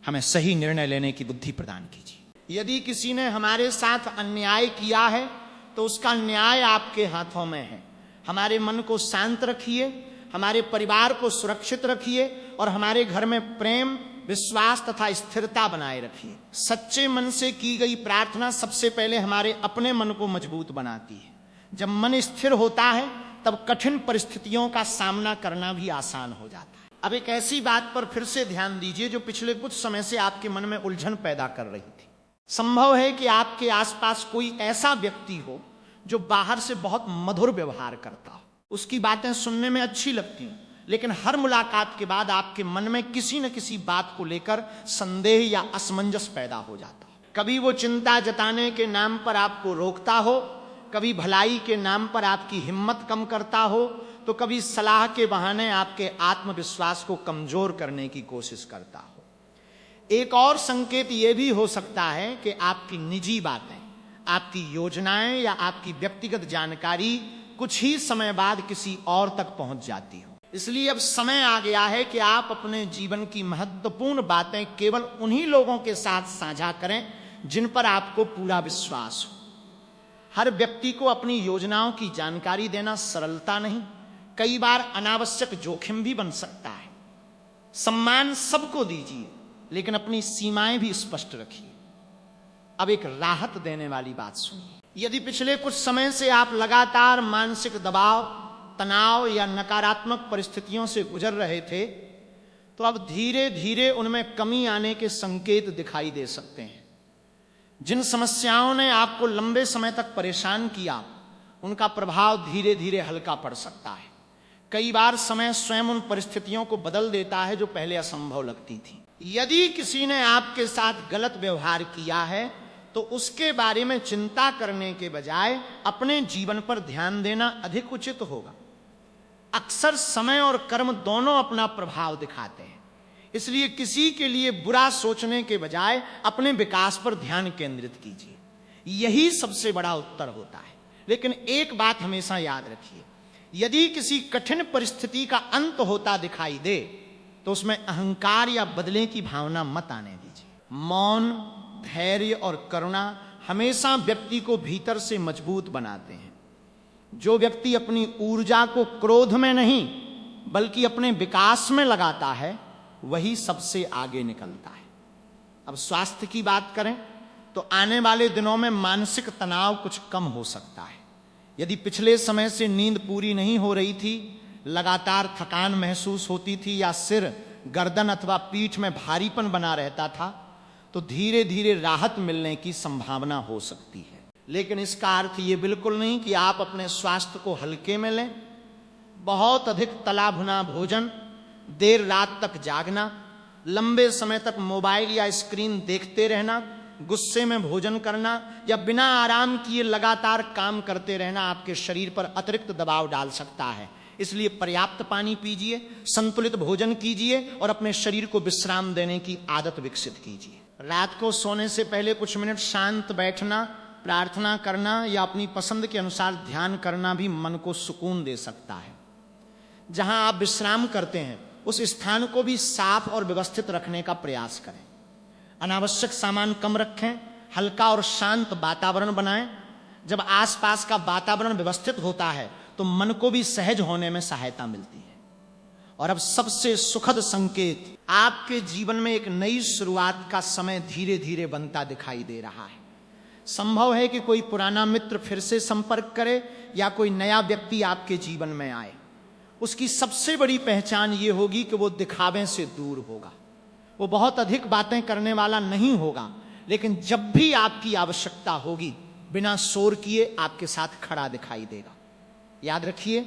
हमें सही निर्णय लेने की बुद्धि प्रदान कीजिए। यदि किसी ने हमारे साथ अन्याय किया है तो उसका न्याय आपके हाथों में है। हमारे मन को शांत रखिए, हमारे परिवार को सुरक्षित रखिए और हमारे घर में प्रेम, विश्वास तथा स्थिरता बनाए रखिए। सच्चे मन से की गई प्रार्थना सबसे पहले हमारे अपने मन को मजबूत बनाती है। जब मन स्थिर होता है तब कठिन परिस्थितियों का सामना करना भी आसान हो जाता है। अब एक ऐसी बात पर फिर से ध्यान दीजिए जो पिछले कुछ समय से आपके मन में उलझन पैदा कर रही थी। संभव है कि आपके आसपास कोई ऐसा व्यक्ति हो जो बाहर से बहुत मधुर व्यवहार करता हो, उसकी बातें सुनने में अच्छी लगती हो, लेकिन हर मुलाकात के बाद आपके मन में किसी न किसी बात को लेकर संदेह या असमंजस पैदा हो जाता हो। कभी वो चिंता जताने के नाम पर आपको रोकता हो, कभी भलाई के नाम पर आपकी हिम्मत कम करता हो, तो कभी सलाह के बहाने आपके आत्मविश्वास को कमजोर करने की कोशिश करता हो। एक और संकेत यह भी हो सकता है कि आपकी निजी बातें, आपकी योजनाएं या आपकी व्यक्तिगत जानकारी कुछ ही समय बाद किसी और तक पहुंच जाती हो। इसलिए अब समय आ गया है कि आप अपने जीवन की महत्वपूर्ण बातें केवल उन्हीं लोगों के साथ साझा करें जिन पर आपको पूरा विश्वास हो। हर व्यक्ति को अपनी योजनाओं की जानकारी देना सरलता नहीं, कई बार अनावश्यक जोखिम भी बन सकता है। सम्मान सबको दीजिए, लेकिन अपनी सीमाएं भी स्पष्ट रखिए। अब एक राहत देने वाली बात सुनिए। यदि पिछले कुछ समय से आप लगातार मानसिक दबाव, तनाव या नकारात्मक परिस्थितियों से गुजर रहे थे, तो अब धीरे धीरे उनमें कमी आने के संकेत दिखाई दे सकते हैं। जिन समस्याओं ने आपको लंबे समय तक परेशान किया, उनका प्रभाव धीरे धीरे हल्का पड़ सकता है। कई बार समय स्वयं उन परिस्थितियों को बदल देता है जो पहले असंभव लगती थी। यदि किसी ने आपके साथ गलत व्यवहार किया है तो उसके बारे में चिंता करने के बजाय अपने जीवन पर ध्यान देना अधिक उचित होगा। अक्सर समय और कर्म दोनों अपना प्रभाव दिखाते हैं, इसलिए किसी के लिए बुरा सोचने के बजाय अपने विकास पर ध्यान केंद्रित कीजिए। यही सबसे बड़ा उत्तर होता है। लेकिन एक बात हमेशा याद रखिए, यदि किसी कठिन परिस्थिति का अंत होता दिखाई दे तो उसमें अहंकार या बदले की भावना मत आने दीजिए। मौन, धैर्य और करुणा हमेशा व्यक्ति को भीतर से मजबूत बनाते हैं। जो व्यक्ति अपनी ऊर्जा को क्रोध में नहीं बल्कि अपने विकास में लगाता है, वही सबसे आगे निकलता है। अब स्वास्थ्य की बात करें तो आने वाले दिनों में मानसिक तनाव कुछ कम हो सकता है। यदि पिछले समय से नींद पूरी नहीं हो रही थी, लगातार थकान महसूस होती थी या सिर, गर्दन अथवा पीठ में भारीपन बना रहता था, तो धीरे धीरे राहत मिलने की संभावना हो सकती है। लेकिन इसका अर्थ ये बिल्कुल नहीं कि आप अपने स्वास्थ्य को हल्के में लें। बहुत अधिक तला भुना भोजन, देर रात तक जागना, लंबे समय तक मोबाइल या स्क्रीन देखते रहना, गुस्से में भोजन करना या बिना आराम किए लगातार काम करते रहना आपके शरीर पर अतिरिक्त दबाव डाल सकता है। इसलिए पर्याप्त पानी पीजिए, संतुलित भोजन कीजिए और अपने शरीर को विश्राम देने की आदत विकसित कीजिए। रात को सोने से पहले कुछ मिनट शांत बैठना, प्रार्थना करना या अपनी पसंद के अनुसार ध्यान करना भी मन को सुकून दे सकता है। जहां आप विश्राम करते हैं उस स्थान को भी साफ और व्यवस्थित रखने का प्रयास करें। अनावश्यक सामान कम रखें, हल्का और शांत वातावरण बनाएं। जब आसपास का वातावरण व्यवस्थित होता है तो मन को भी सहज होने में सहायता मिलती है। और अब सबसे सुखद संकेत, आपके जीवन में एक नई शुरुआत का समय धीरे धीरे बनता दिखाई दे रहा है। संभव है कि कोई पुराना मित्र फिर से संपर्क करे या कोई नया व्यक्ति आपके जीवन में आए। उसकी सबसे बड़ी पहचान ये होगी कि वो दिखावे से दूर होगा। वो बहुत अधिक बातें करने वाला नहीं होगा, लेकिन जब भी आपकी आवश्यकता होगी बिना शोर किए आपके साथ खड़ा दिखाई देगा। याद रखिए,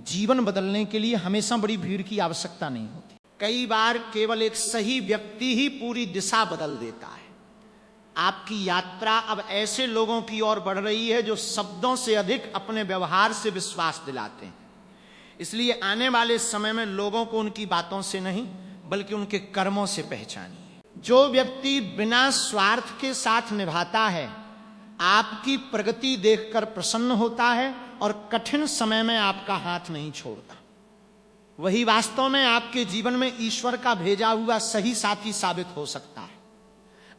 जीवन बदलने के लिए हमेशा बड़ी भीड़ की आवश्यकता नहीं होती। कई बार केवल एक सही व्यक्ति ही पूरी दिशा बदल देता है। आपकी यात्रा अब ऐसे लोगों की ओर बढ़ रही है जो शब्दों से अधिक अपने व्यवहार से विश्वास दिलाते हैं। इसलिए आने वाले समय में लोगों को उनकी बातों से नहीं बल्कि उनके कर्मों से पहचानिए। जो व्यक्ति बिना स्वार्थ के साथ निभाता है आपकी प्रगति देखकर प्रसन्न होता है और कठिन समय में आपका हाथ नहीं छोड़ता, वही वास्तव में आपके जीवन में ईश्वर का भेजा हुआ सही साथी साबित हो सकता है।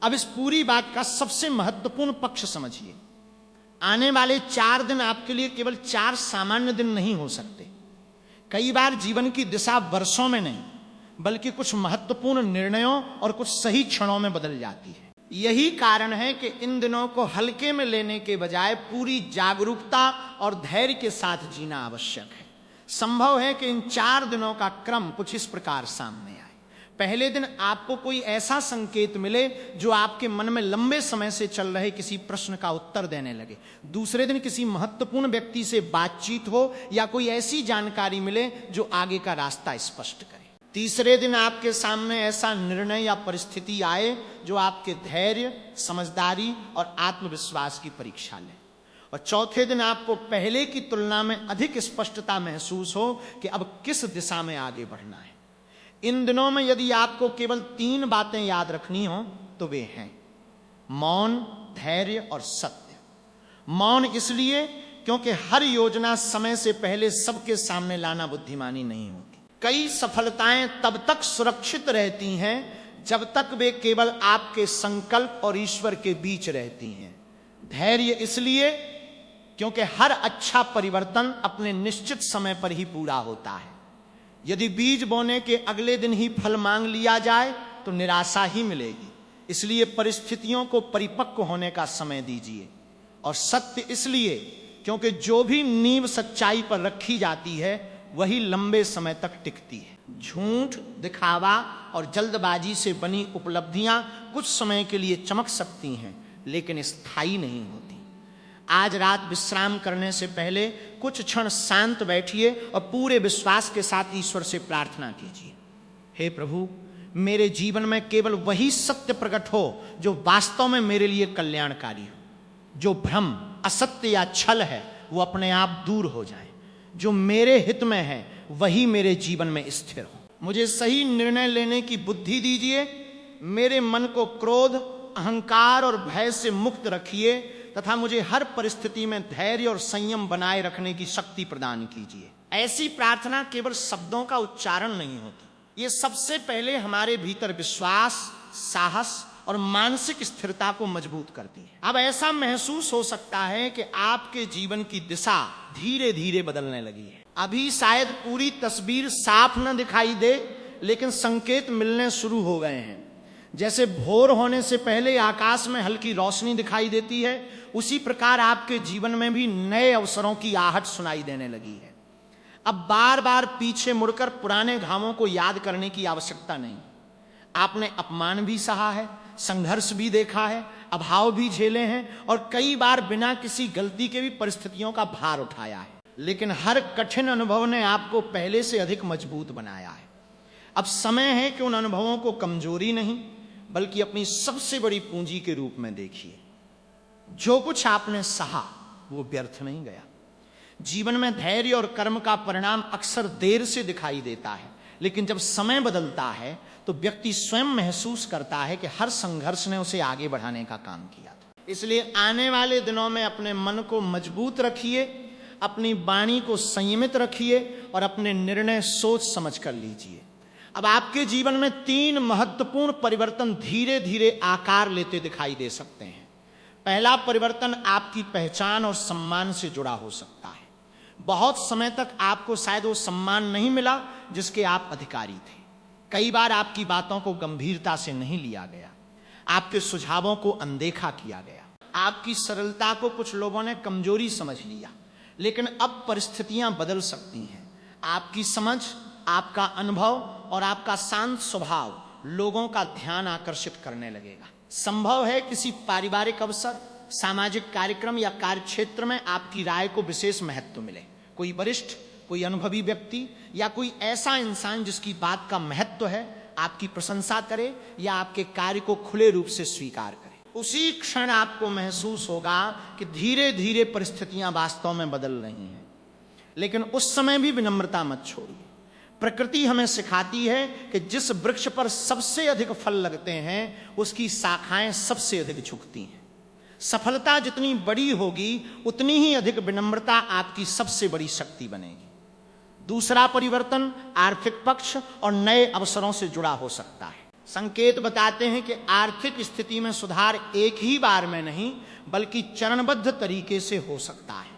अब इस पूरी बात का सबसे महत्वपूर्ण पक्ष समझिए। आने वाले 4 दिन आपके लिए केवल 4 सामान्य दिन नहीं हो सकते। कई बार जीवन की दिशा वर्षों में नहीं बल्कि कुछ महत्वपूर्ण निर्णयों और कुछ सही क्षणों में बदल जाती है। यही कारण है कि इन दिनों को हल्के में लेने के बजाय पूरी जागरूकता और धैर्य के साथ जीना आवश्यक है। संभव है कि इन 4 दिनों का क्रम कुछ इस प्रकार सामने आए। पहले दिन आपको कोई ऐसा संकेत मिले जो आपके मन में लंबे समय से चल रहे किसी प्रश्न का उत्तर देने लगे। दूसरे दिन किसी महत्वपूर्ण व्यक्ति से बातचीत हो या कोई ऐसी जानकारी मिले जो आगे का रास्ता स्पष्ट करे। तीसरे दिन आपके सामने ऐसा निर्णय या परिस्थिति आए जो आपके धैर्य, समझदारी और आत्मविश्वास की परीक्षा ले। और चौथे दिन आपको पहले की तुलना में अधिक स्पष्टता महसूस हो कि अब किस दिशा में आगे बढ़ना है। इन दिनों में यदि आपको केवल 3 बातें याद रखनी हो तो वे हैं मौन, धैर्य और सत्य। मौन इसलिए क्योंकि हर योजना समय से पहले सबके सामने लाना बुद्धिमानी नहीं होती। कई सफलताएं तब तक सुरक्षित रहती हैं जब तक वे केवल आपके संकल्प और ईश्वर के बीच रहती हैं। धैर्य इसलिए क्योंकि हर अच्छा परिवर्तन अपने निश्चित समय पर ही पूरा होता है। यदि बीज बोने के अगले दिन ही फल मांग लिया जाए तो निराशा ही मिलेगी। इसलिए परिस्थितियों को परिपक्व होने का समय दीजिए। और सत्य इसलिए क्योंकि जो भी नींव सच्चाई पर रखी जाती है वही लंबे समय तक टिकती है। झूठ, दिखावा और जल्दबाजी से बनी उपलब्धियां कुछ समय के लिए चमक सकती हैं लेकिन स्थायी नहीं होती। आज रात विश्राम करने से पहले कुछ क्षण शांत बैठिए और पूरे विश्वास के साथ ईश्वर से प्रार्थना कीजिए। हे प्रभु, मेरे जीवन में केवल वही सत्य प्रकट हो जो वास्तव में मेरे लिए कल्याणकारी हो। जो भ्रम, असत्य या छल है वो अपने आप दूर हो जाए। जो मेरे हित में है वही मेरे जीवन में स्थिर हो। मुझे सही निर्णय लेने की बुद्धि दीजिए। मेरे मन को क्रोध, अहंकार और भय से मुक्त रखिए तथा मुझे हर परिस्थिति में धैर्य और संयम बनाए रखने की शक्ति प्रदान कीजिए। ऐसी प्रार्थना केवल शब्दों का उच्चारण नहीं होती, ये सबसे पहले हमारे भीतर विश्वास, साहस और मानसिक स्थिरता को मजबूत करती है। अब ऐसा महसूस हो सकता है कि आपके जीवन की दिशा धीरे धीरे बदलने लगी है। अभी शायद पूरी तस्वीर साफ न दिखाई दे लेकिन संकेत मिलने शुरू हो गए हैं। जैसे भोर होने से पहले आकाश में हल्की रोशनी दिखाई देती है, उसी प्रकार आपके जीवन में भी नए अवसरों की आहट सुनाई देने लगी है। अब बार बार पीछे मुड़कर पुराने घावों को याद करने की आवश्यकता नहीं। आपने अपमान भी सहा है, संघर्ष भी देखा है, अभाव भी झेले हैं और कई बार बिना किसी गलती के भी परिस्थितियों का भार उठाया है। लेकिन हर कठिन अनुभव ने आपको पहले से अधिक मजबूत बनाया है। अब समय है कि उन अनुभवों को कमजोरी नहीं बल्कि अपनी सबसे बड़ी पूंजी के रूप में देखिए। जो कुछ आपने सहा वो व्यर्थ नहीं गया। जीवन में धैर्य और कर्म का परिणाम अक्सर देर से दिखाई देता है, लेकिन जब समय बदलता है तो व्यक्ति स्वयं महसूस करता है कि हर संघर्ष ने उसे आगे बढ़ाने का काम किया था। इसलिए आने वाले दिनों में अपने मन को मजबूत रखिए, अपनी वाणी को संयमित रखिए और अपने निर्णय सोच समझ कर लीजिए। अब आपके जीवन में 3 महत्वपूर्ण परिवर्तन धीरे धीरे आकार लेते दिखाई दे सकते हैं। पहला परिवर्तन आपकी पहचान और सम्मान से जुड़ा हो सकता है। बहुत समय तक आपको शायद वो सम्मान नहीं मिला जिसके आप अधिकारी थे। कई बार आपकी बातों को गंभीरता से नहीं लिया गया, आपके सुझावों को अनदेखा किया गया, आपकी सरलता को कुछ लोगों ने कमजोरी समझ लिया। लेकिन अब परिस्थितियां बदल सकती हैं। आपकी समझ, आपका अनुभव और आपका शांत स्वभाव लोगों का ध्यान आकर्षित करने लगेगा। संभव है किसी पारिवारिक अवसर, सामाजिक कार्यक्रम या कार्यक्षेत्र में आपकी राय को विशेष महत्व मिले। कोई वरिष्ठ, कोई अनुभवी व्यक्ति या कोई ऐसा इंसान जिसकी बात का महत्व है, आपकी प्रशंसा करे या आपके कार्य को खुले रूप से स्वीकार करे। उसी क्षण आपको महसूस होगा कि धीरे धीरे परिस्थितियां वास्तव में बदल रही हैं, लेकिन उस समय भी विनम्रता मत छोड़िए। प्रकृति हमें सिखाती है कि जिस वृक्ष पर सबसे अधिक फल लगते हैं उसकी शाखाएं सबसे अधिक झुकती हैं। सफलता जितनी बड़ी होगी उतनी ही अधिक विनम्रता आपकी सबसे बड़ी शक्ति बनेगी। दूसरा परिवर्तन आर्थिक पक्ष और नए अवसरों से जुड़ा हो सकता है। संकेत बताते हैं कि आर्थिक स्थिति में सुधार एक ही बार में नहीं बल्कि चरणबद्ध तरीके से हो सकता है।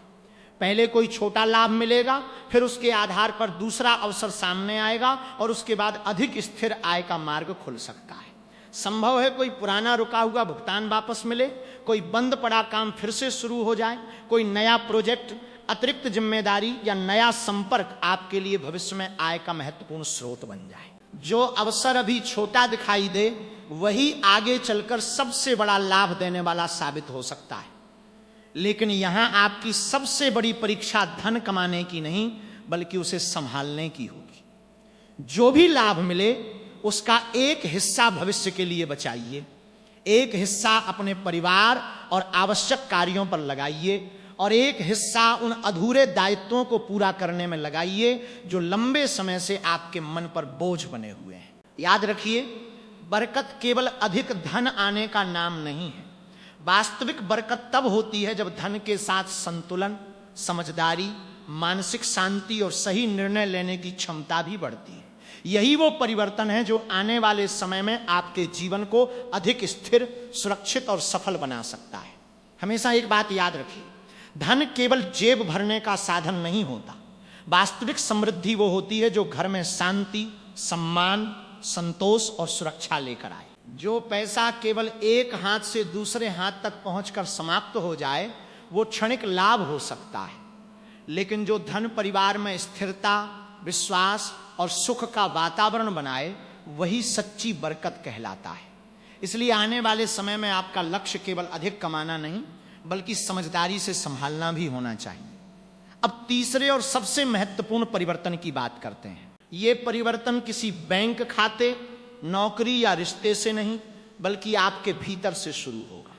पहले कोई छोटा लाभ मिलेगा, फिर उसके आधार पर दूसरा अवसर सामने आएगा और उसके बाद अधिक स्थिर आय का मार्ग खुल सकता है। संभव है कोई पुराना रुका हुआ भुगतान वापस मिले, कोई बंद पड़ा काम फिर से शुरू हो जाए, कोई नया प्रोजेक्ट, अतिरिक्त जिम्मेदारी या नया संपर्क आपके लिए भविष्य में आय का महत्वपूर्ण स्रोत बन जाए। जो अवसर अभी छोटा दिखाई दे वही आगे चलकर सबसे बड़ा लाभ देने वाला साबित हो सकता है। लेकिन यहां आपकी सबसे बड़ी परीक्षा धन कमाने की नहीं बल्कि उसे संभालने की होगी। जो भी लाभ मिले उसका एक हिस्सा भविष्य के लिए बचाइए, एक हिस्सा अपने परिवार और आवश्यक कार्यों पर लगाइए और एक हिस्सा उन अधूरे दायित्वों को पूरा करने में लगाइए जो लंबे समय से आपके मन पर बोझ बने हुए हैं। याद रखिए, बरकत केवल अधिक धन आने का नाम नहीं है। वास्तविक बरकत तब होती है जब धन के साथ संतुलन, समझदारी, मानसिक शांति और सही निर्णय लेने की क्षमता भी बढ़ती है। यही वो परिवर्तन है जो आने वाले समय में आपके जीवन को अधिक स्थिर, सुरक्षित और सफल बना सकता है। हमेशा एक बात याद रखिए, धन केवल जेब भरने का साधन नहीं होता। वास्तविक समृद्धि वो होती है जो घर में शांति, सम्मान, संतोष और सुरक्षा लेकर आए। जो पैसा केवल एक हाथ से दूसरे हाथ तक पहुंचकर समाप्त हो जाए वो क्षणिक लाभ हो सकता है, लेकिन जो धन परिवार में स्थिरता, विश्वास और सुख का वातावरण बनाए वही सच्ची बरकत कहलाता है। इसलिए आने वाले समय में आपका लक्ष्य केवल अधिक कमाना नहीं बल्कि समझदारी से संभालना भी होना चाहिए। अब तीसरे और सबसे महत्वपूर्ण परिवर्तन की बात करते हैं। ये परिवर्तन किसी बैंक खाते, नौकरी या रिश्ते से नहीं बल्कि आपके भीतर से शुरू होगा।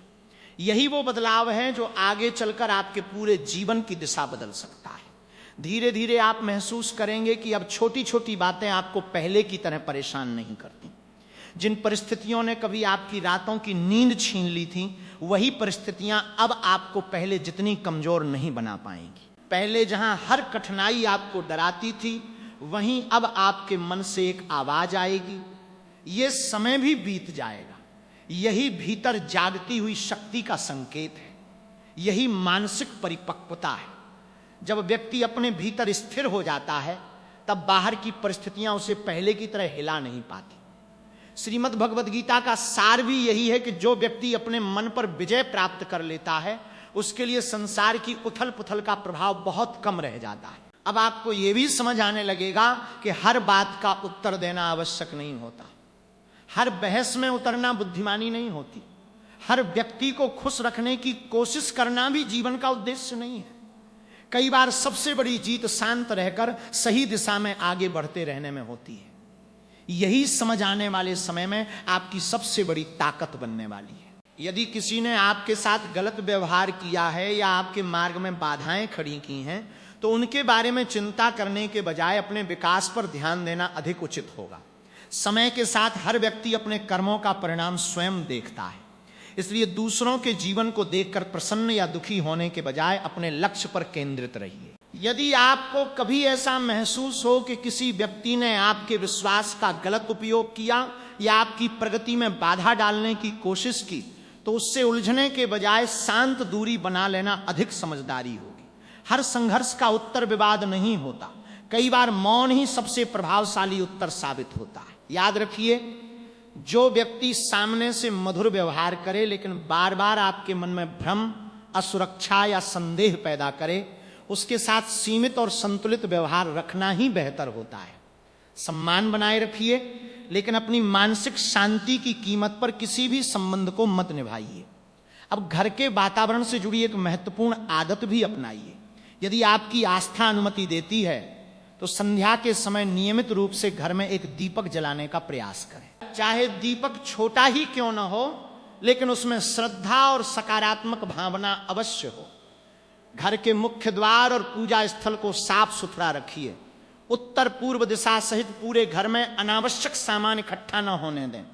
यही वो बदलाव है जो आगे चलकर आपके पूरे जीवन की दिशा बदल सकता है। धीरे धीरे आप महसूस करेंगे कि अब छोटी छोटी बातें आपको पहले की तरह परेशान नहीं करती। जिन परिस्थितियों ने कभी आपकी रातों की नींद छीन ली थी वही परिस्थितियां अब आपको पहले जितनी कमजोर नहीं बना पाएंगी। पहले जहां हर कठिनाई आपको डराती थी वहीं अब आपके मन से एक आवाज आएगी, ये समय भी बीत जाएगा। यही भीतर जागती हुई शक्ति का संकेत है। यही मानसिक परिपक्वता है। जब व्यक्ति अपने भीतर स्थिर हो जाता है तब बाहर की परिस्थितियां उसे पहले की तरह हिला नहीं पाती। श्रीमद् भगवद गीता का सार भी यही है कि जो व्यक्ति अपने मन पर विजय प्राप्त कर लेता है उसके लिए संसार की उथल पुथल का प्रभाव बहुत कम रह जाता है। अब आपको यह भी समझ आने लगेगा कि हर बात का उत्तर देना आवश्यक नहीं होता, हर बहस में उतरना बुद्धिमानी नहीं होती, हर व्यक्ति को खुश रखने की कोशिश करना भी जीवन का उद्देश्य नहीं है। कई बार सबसे बड़ी जीत शांत रहकर सही दिशा में आगे बढ़ते रहने में होती है। यही समझ आने वाले समय में आपकी सबसे बड़ी ताकत बनने वाली है। यदि किसी ने आपके साथ गलत व्यवहार किया है या आपके मार्ग में बाधाएं खड़ी की हैं तो उनके बारे में चिंता करने के बजाय अपने विकास पर ध्यान देना अधिक उचित होगा। समय के साथ हर व्यक्ति अपने कर्मों का परिणाम स्वयं देखता है, इसलिए दूसरों के जीवन को देखकर प्रसन्न या दुखी होने के बजाय अपने लक्ष्य पर केंद्रित रहिए। यदि आपको कभी ऐसा महसूस हो कि किसी व्यक्ति ने आपके विश्वास का गलत उपयोग किया या आपकी प्रगति में बाधा डालने की कोशिश की तो उससे उलझने के बजाय शांत दूरी बना लेना अधिक समझदारी होगी। हर संघर्ष का उत्तर विवाद नहीं होता, कई बार मौन ही सबसे प्रभावशाली उत्तर साबित होता है। याद रखिए, जो व्यक्ति सामने से मधुर व्यवहार करे लेकिन बार बार आपके मन में भ्रम, असुरक्षा या संदेह पैदा करे उसके साथ सीमित और संतुलित व्यवहार रखना ही बेहतर होता है। सम्मान बनाए रखिए लेकिन अपनी मानसिक शांति की कीमत पर किसी भी संबंध को मत निभाइए। अब घर के वातावरण से जुड़ी एक महत्वपूर्ण आदत भी अपनाइए। यदि आपकी आस्था अनुमति देती है तो संध्या के समय नियमित रूप से घर में एक दीपक जलाने का प्रयास करें। चाहे दीपक छोटा ही क्यों न हो, लेकिन उसमें श्रद्धा और सकारात्मक भावना अवश्य हो। घर के मुख्य द्वार और पूजा स्थल को साफ सुथरा रखिए। उत्तर पूर्व दिशा सहित पूरे घर में अनावश्यक सामान इकट्ठा न होने दें।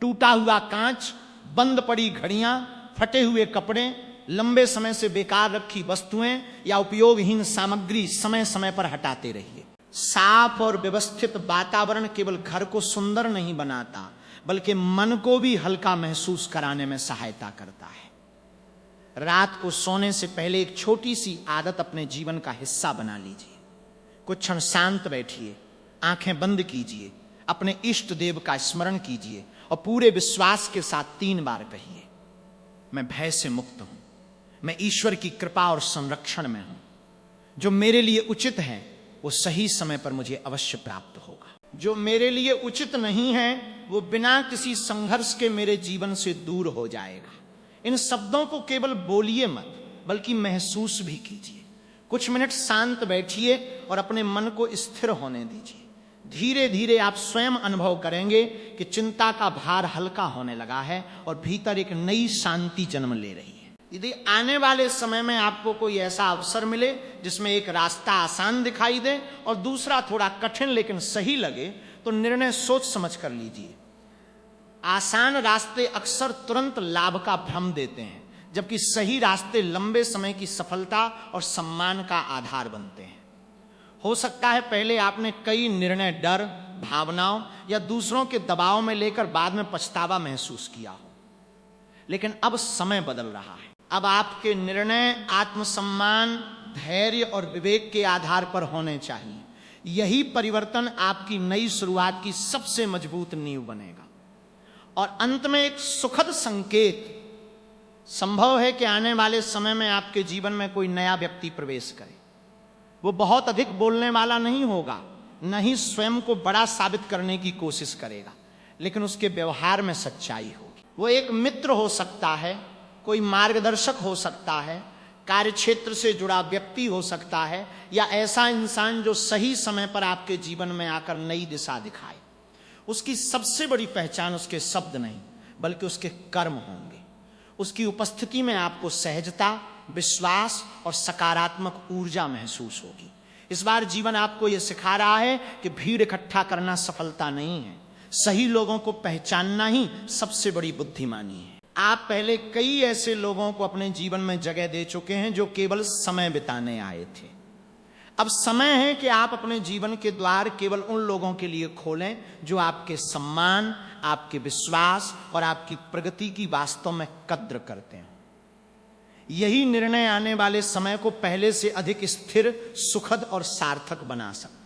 टूटा हुआ कांच, बंद पड़ी घड़ियां, फटे हुए कपड़े, लंबे समय से बेकार रखी वस्तुएं या उपयोगहीन सामग्री समय समय पर हटाते रहिए। साफ और व्यवस्थित वातावरण केवल घर को सुंदर नहीं बनाता, बल्कि मन को भी हल्का महसूस कराने में सहायता करता है। रात को सोने से पहले एक छोटी सी आदत अपने जीवन का हिस्सा बना लीजिए। कुछ क्षण शांत बैठिए, आंखें बंद कीजिए, अपने इष्ट देव का स्मरण कीजिए और पूरे विश्वास के साथ 3 बार कहिए, मैं भय से मुक्त हूं, मैं ईश्वर की कृपा और संरक्षण में हूं। जो मेरे लिए उचित है वो सही समय पर मुझे अवश्य प्राप्त होगा। जो मेरे लिए उचित नहीं है वो बिना किसी संघर्ष के मेरे जीवन से दूर हो जाएगा। इन शब्दों को केवल बोलिए मत, बल्कि महसूस भी कीजिए। कुछ मिनट शांत बैठिए और अपने मन को स्थिर होने दीजिए। धीरे धीरे आप स्वयं अनुभव करेंगे कि चिंता का भार हल्का होने लगा है और भीतर एक नई शांति जन्म ले रही है। यदि आने वाले समय में आपको कोई ऐसा अवसर मिले जिसमें एक रास्ता आसान दिखाई दे और दूसरा थोड़ा कठिन लेकिन सही लगे, तो निर्णय सोच समझ कर लीजिए। आसान रास्ते अक्सर तुरंत लाभ का भ्रम देते हैं, जबकि सही रास्ते लंबे समय की सफलता और सम्मान का आधार बनते हैं। हो सकता है पहले आपने कई निर्णय डर, भावनाओं या दूसरों के दबाव में लेकर बाद में पछतावा महसूस किया हो, लेकिन अब समय बदल रहा है। अब आपके निर्णय आत्मसम्मान, धैर्य और विवेक के आधार पर होने चाहिए। यही परिवर्तन आपकी नई शुरुआत की सबसे मजबूत नींव बनेगा। और अंत में एक सुखद संकेत, संभव है कि आने वाले समय में आपके जीवन में कोई नया व्यक्ति प्रवेश करे। वो बहुत अधिक बोलने वाला नहीं होगा, न ही स्वयं को बड़ा साबित करने की कोशिश करेगा, लेकिन उसके व्यवहार में सच्चाई होगी। वो एक मित्र हो सकता है, कोई मार्गदर्शक हो सकता है, कार्यक्षेत्र से जुड़ा व्यक्ति हो सकता है, या ऐसा इंसान जो सही समय पर आपके जीवन में आकर नई दिशा दिखाए। उसकी सबसे बड़ी पहचान उसके शब्द नहीं, बल्कि उसके कर्म होंगे। उसकी उपस्थिति में आपको सहजता, विश्वास और सकारात्मक ऊर्जा महसूस होगी। इस बार जीवन आपको यह सिखा रहा है कि भीड़ इकट्ठा करना सफलता नहीं है, सही लोगों को पहचानना ही सबसे बड़ी बुद्धिमानी है। आप पहले कई ऐसे लोगों को अपने जीवन में जगह दे चुके हैं जो केवल समय बिताने आए थे। अब समय है कि आप अपने जीवन के द्वार केवल उन लोगों के लिए खोलें जो आपके सम्मान, आपके विश्वास और आपकी प्रगति की वास्तव में कद्र करते हैं। यही निर्णय आने वाले समय को पहले से अधिक स्थिर, सुखद और सार्थक बना सकता है।